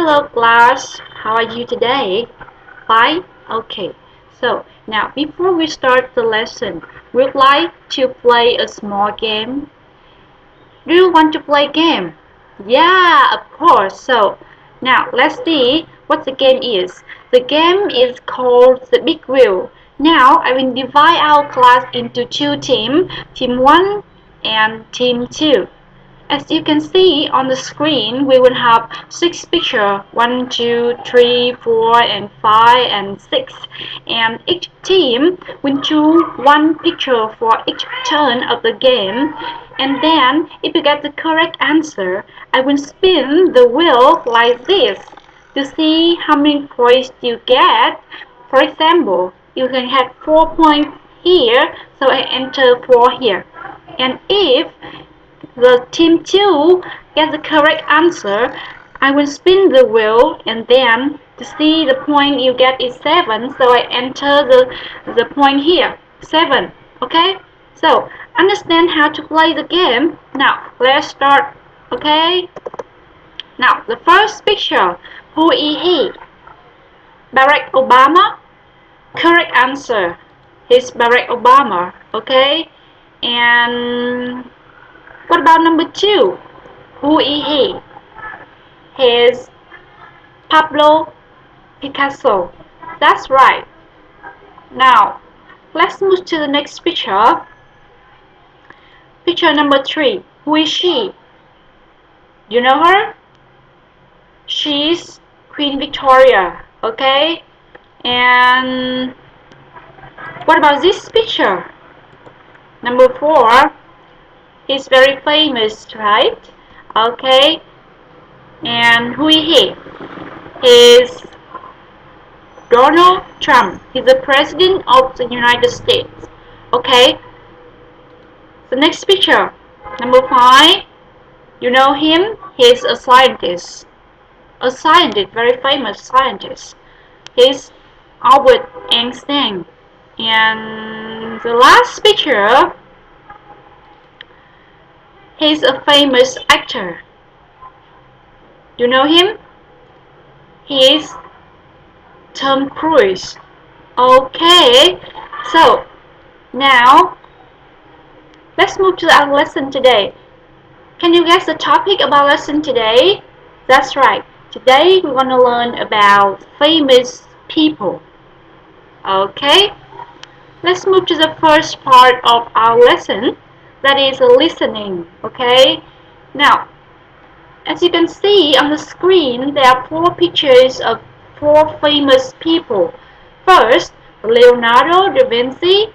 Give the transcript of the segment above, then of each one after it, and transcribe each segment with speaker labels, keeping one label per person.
Speaker 1: Hello class, how are you today? Fine? Okay. So now before we start the lesson, we'd like to play a small game. Do you want to play game? Yeah, of course. So now let's see what the game is. The game is called the Big Wheel. Now I will divide our class into two teams, team 1 and team 2. As you can see on the screen, we will have 6 pictures, 1, 2, 3, 4, and 5, and 6. And each team will choose one picture for each turn of the game. And then, if you get the correct answer, I will spin the wheel like this to see how many points you get. For example, you can have 4 points here, so I enter 4 here. And if the team 2 gets the correct answer, I will spin the wheel and then to see the point you get is 7, so I enter the point here, 7. Okay? So, understand how to play the game. Now, let's start. Okay? Now, the first picture, who is he? Barack Obama? Correct answer. He's Barack Obama. Okay? And what about number 2? Who is he? He is Pablo Picasso. That's right. Now, let's move to the next picture. Picture number 3. Who is she? You know her? She's Queen Victoria. Okay? And what about this picture? Number 4. He's very famous, right? Okay? And who is he? He's Donald Trump. He's the President of the United States. Okay? The next picture. Number 5. You know him? He's a scientist. A scientist, very famous scientist. He's Albert Einstein. And the last picture. He's a famous actor. You know him? He is Tom Cruise. Okay, so now let's move to our lesson today. Can you guess the topic of our lesson today? That's right. Today we're going to learn about famous people. Okay, let's move to the first part of our lesson. That is listening. Okay, now as you can see on the screen, there are 4 pictures of 4 famous people. First, Leonardo da Vinci.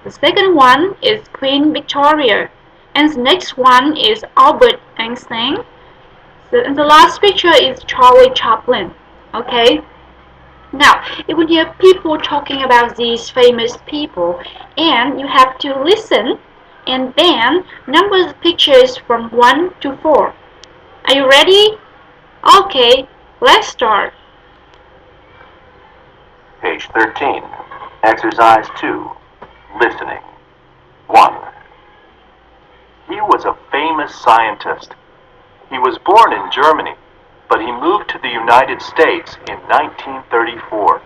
Speaker 1: The second one is Queen Victoria. And the next one is Albert Einstein. And the last picture is Charlie Chaplin. Okay? Now, if you hear people talking about these famous people, and you have to listen, and then number the pictures from 1 to 4. Are you ready? Okay, let's start.
Speaker 2: Page 13. Exercise 2. Listening. 1. He was a famous scientist. He was born in Germany, but he moved to the United States in 1934.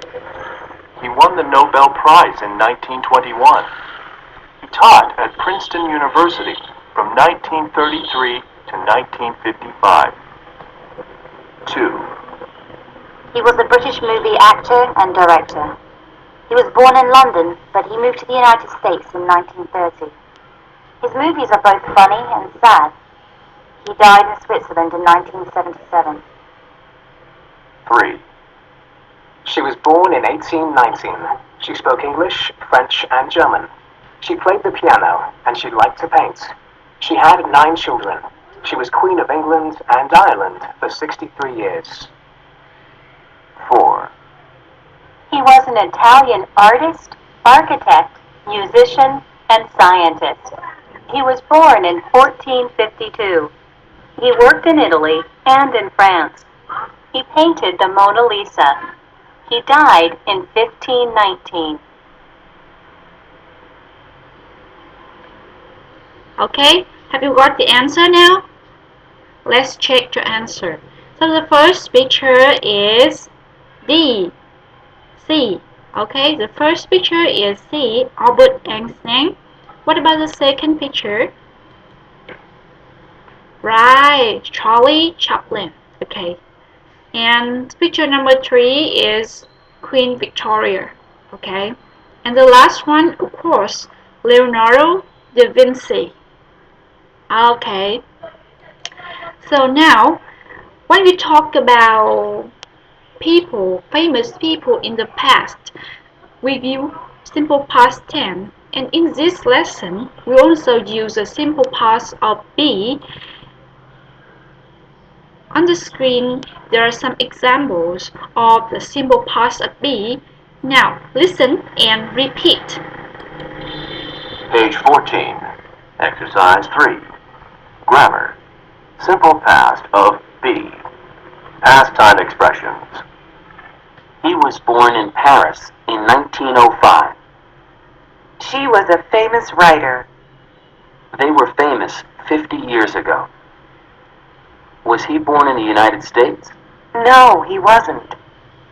Speaker 2: He won the Nobel Prize in 1921. He taught at Princeton University from 1933 to 1955. 2.
Speaker 3: He was a British movie actor and director. He was born in London, but he moved to the United States in 1930. His movies are both funny and sad. He died in Switzerland in 1977.
Speaker 2: 3.
Speaker 4: She was born in 1819. She spoke English, French, and German. She played the piano, and she liked to paint. She had 9 children. She was Queen of England and Ireland for 63 years.
Speaker 2: 4.
Speaker 3: He was an Italian artist, architect, musician, and scientist. He was born in 1452. He worked in Italy and in France. He painted the Mona Lisa. He died in 1519.
Speaker 1: Okay, have you got the answer now? Let's check your answer. So the first picture is D. C. Okay, the first picture is C, Albert Einstein. What about the second picture? Right, Charlie Chaplin. Okay. And picture number 3 is Queen Victoria. Okay. And the last one, of course, Leonardo da Vinci. Okay. So now, when we talk about people, famous people in the past, we view simple past tense. And in this lesson, we also use a simple past of be. On the screen, there are some examples of the simple past of be. Now, listen and repeat.
Speaker 2: Page 14. Exercise 3. Grammar. Simple past of be. Past time expressions. He was born in Paris in 1905.
Speaker 3: She was a famous writer.
Speaker 2: They were famous 50 years ago. Was he born in the United States?
Speaker 3: No, he wasn't.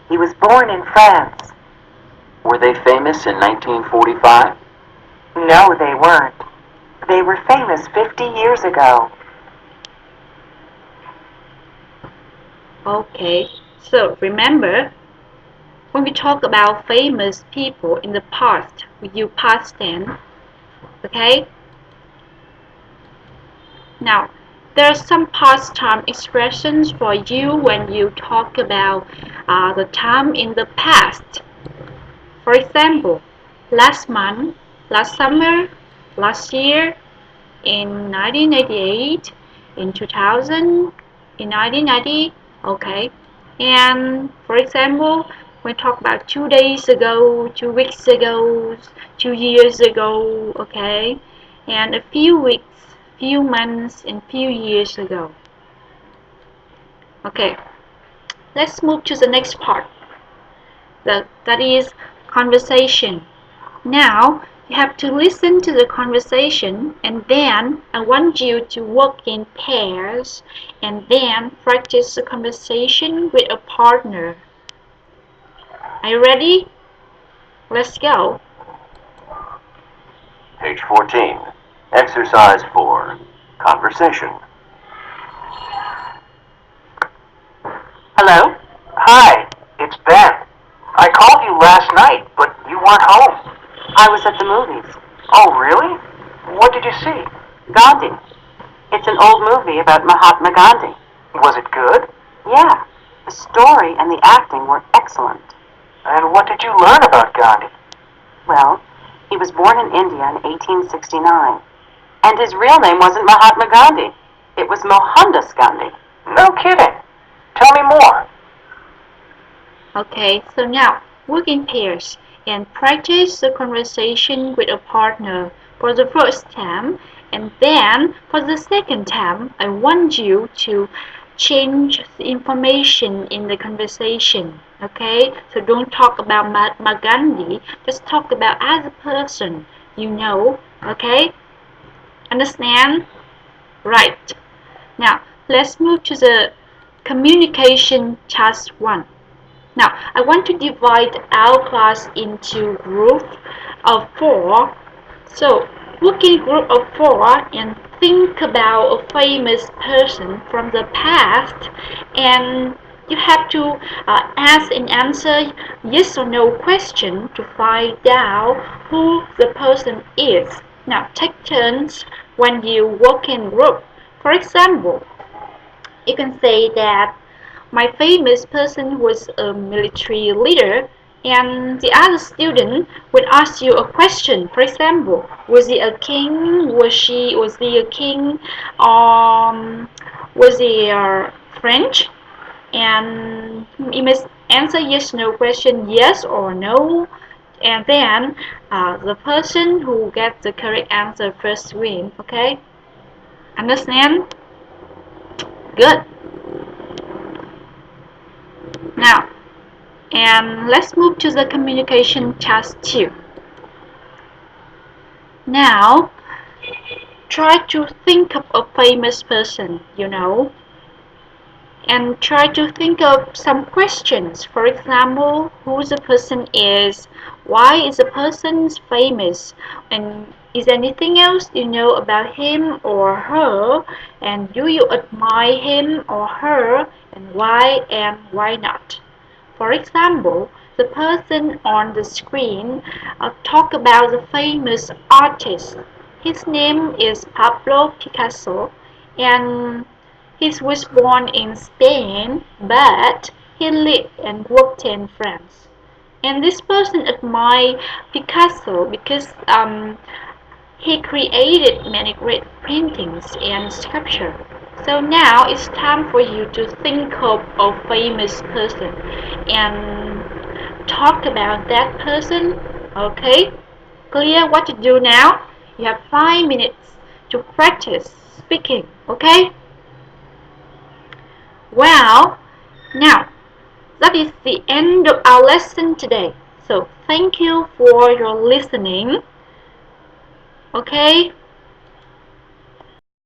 Speaker 3: He was born in France.
Speaker 2: Were they famous in 1945?
Speaker 3: No, they weren't. They were famous 50 years ago.
Speaker 1: Okay, so remember, when we talk about famous people in the past, we use past tense. Okay? Now, there are some past time expressions for you when you talk about the time in the past. For example, last month, last summer, last year, in 1988, in 2000, in 1990, okay. And for example, we talk about 2 days ago, 2 weeks ago, 2 years ago, okay. And a few weeks, few months, and few years ago. Okay, let's move to the next part. That is conversation. Now, you have to listen to the conversation, and then I want you to work in pairs and then practice the conversation with a partner. Are you ready? Let's go.
Speaker 2: Page 14. Exercise 4. Conversation.
Speaker 3: Hello?
Speaker 4: Hi, it's Ben. I called you last night, but you weren't home.
Speaker 3: I was at the movies.
Speaker 4: Oh, really? What did you see?
Speaker 3: Gandhi. It's an old movie about Mahatma Gandhi.
Speaker 4: Was it good?
Speaker 3: Yeah, the story and the acting were excellent.
Speaker 4: And what did you learn about Gandhi?
Speaker 3: Well, he was born in India in 1869. And his real name wasn't Mahatma Gandhi. It was Mohandas Gandhi.
Speaker 4: No kidding. Tell me more.
Speaker 1: Okay, so now work in pairs and practice the conversation with a partner for the first time, and then for the second time I want you to change the information in the conversation. Okay, so don't talk about Mahatma Gandhi, just talk about other person you know. Okay, understand? Right. Now let's move to the communication task 1. Now, I want to divide our class into groups of 4. So, work in group of 4 and think about a famous person from the past, and you have to ask and answer yes or no question to find out who the person is. Now, take turns when you work in group. For example, you can say that my famous person was a military leader, and the other student would ask you a question. For example, was he a king? Was he a king? Was he French? And you must answer yes no question, yes or no. And then the person who gets the correct answer first win. Okay? Understand? Good. Now, and let's move to the communication task 2. Now, try to think of a famous person, and try to think of some questions. For example, who the person is, why is the person famous, and is anything else you know about him or her, and do you admire him or her, and why not. For example, the person on the screen talk about the famous artist. His name is Pablo Picasso, and he was born in Spain, but he lived and worked in France. And this person admired Picasso because he created many great paintings and sculpture. So now it's time for you to think of a famous person and talk about that person. Okay? Clear what to do now? You have 5 minutes to practice speaking. Okay? Well, now that is the end of our lesson today. So thank you for your listening. Okay?